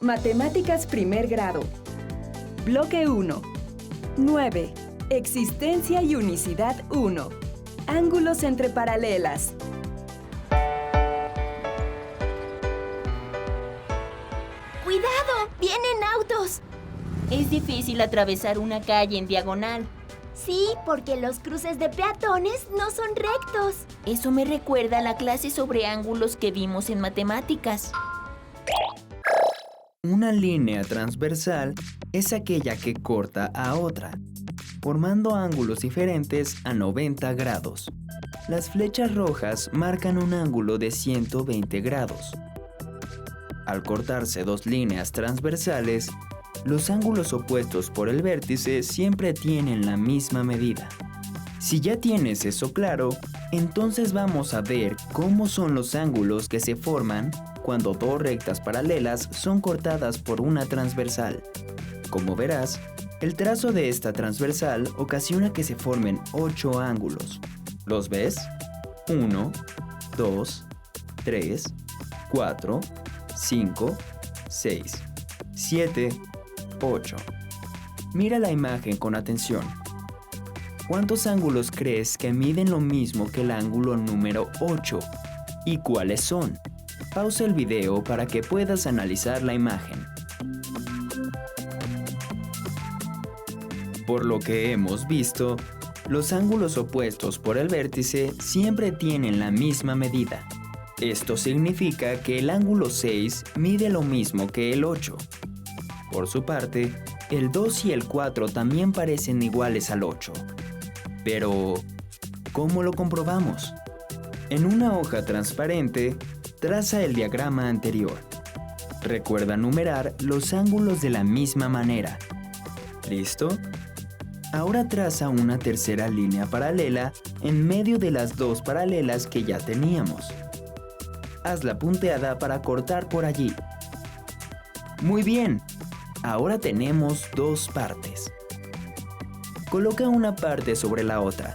Matemáticas primer grado. Bloque 1. 9. Existencia y unicidad 1. Ángulos entre paralelas. ¡Cuidado! ¡Vienen autos! Es difícil atravesar una calle en diagonal. Sí, porque los cruces de peatones no son rectos. Eso me recuerda a la clase sobre ángulos que vimos en matemáticas. Una línea transversal es aquella que corta a otra, formando ángulos diferentes a 90 grados. Las flechas rojas marcan un ángulo de 120 grados. Al cortarse dos líneas transversales, los ángulos opuestos por el vértice siempre tienen la misma medida. Si ya tienes eso claro, entonces vamos a ver cómo son los ángulos que se forman cuando dos rectas paralelas son cortadas por una transversal. Como verás, el trazo de esta transversal ocasiona que se formen 8 ángulos. ¿Los ves? 1, 2, 3, 4, 5, 6, 7, 8. Mira la imagen con atención. ¿Cuántos ángulos crees que miden lo mismo que el ángulo número 8? ¿Y cuáles son? Pausa el video para que puedas analizar la imagen. Por lo que hemos visto, los ángulos opuestos por el vértice siempre tienen la misma medida. Esto significa que el ángulo 6 mide lo mismo que el 8. Por su parte, el 2 y el 4 también parecen iguales al 8. Pero, ¿cómo lo comprobamos? En una hoja transparente, traza el diagrama anterior. Recuerda numerar los ángulos de la misma manera. ¿Listo? Ahora traza una tercera línea paralela en medio de las dos paralelas que ya teníamos. Hazla punteada para cortar por allí. Muy bien, ahora tenemos dos partes. Coloca una parte sobre la otra,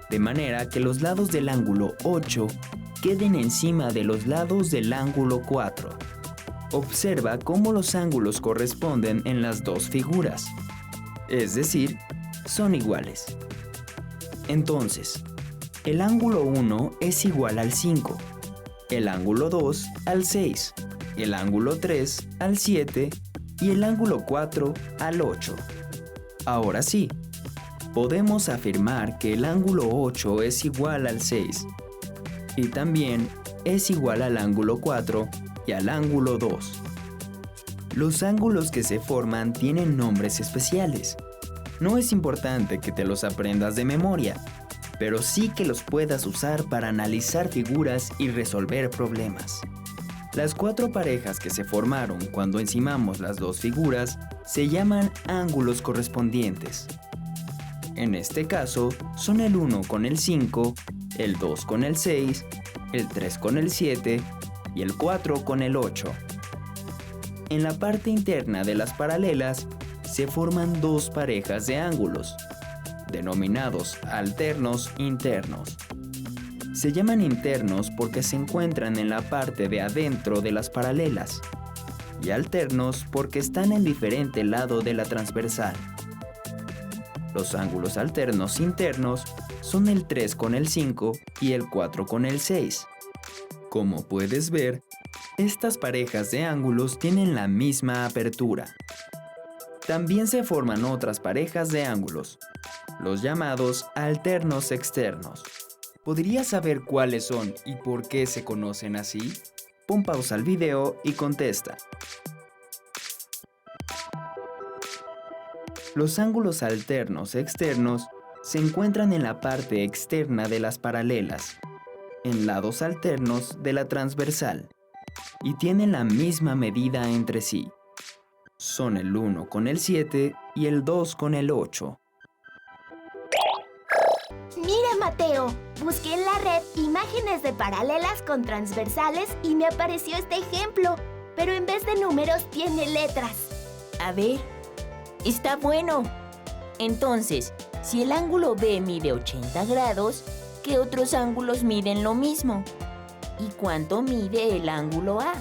de manera que los lados del ángulo 8 queden encima de los lados del ángulo 4. Observa cómo los ángulos corresponden en las dos figuras, es decir, son iguales. Entonces, el ángulo 1 es igual al 5, el ángulo 2 al 6, el ángulo 3 al 7 y el ángulo 4 al 8. Ahora sí, podemos afirmar que el ángulo 8 es igual al 6 y también es igual al ángulo 4 y al ángulo 2. Los ángulos que se forman tienen nombres especiales. No es importante que te los aprendas de memoria, pero sí que los puedas usar para analizar figuras y resolver problemas. Las cuatro parejas que se formaron cuando encimamos las dos figuras se llaman ángulos correspondientes. En este caso, son el 1 con el 5, el 2 con el 6, el 3 con el 7 y el 4 con el 8. En la parte interna de las paralelas se forman dos parejas de ángulos, denominados alternos internos. Se llaman internos porque se encuentran en la parte de adentro de las paralelas, y alternos porque están en diferente lado de la transversal. Los ángulos alternos internos son el 3 con el 5 y el 4 con el 6. Como puedes ver, estas parejas de ángulos tienen la misma apertura. También se forman otras parejas de ángulos, los llamados alternos externos. ¿Podrías saber cuáles son y por qué se conocen así? Pon pausa al video y contesta. Los ángulos alternos externos se encuentran en la parte externa de las paralelas, en lados alternos de la transversal, y tienen la misma medida entre sí. Son el 1 con el 7 y el 2 con el 8. Mira, Mateo, busqué en la red imágenes de paralelas con transversales y me apareció este ejemplo, pero en vez de números tiene letras. A ver, está bueno. Entonces, si el ángulo B mide 80 grados, ¿qué otros ángulos miden lo mismo? ¿Y cuánto mide el ángulo A?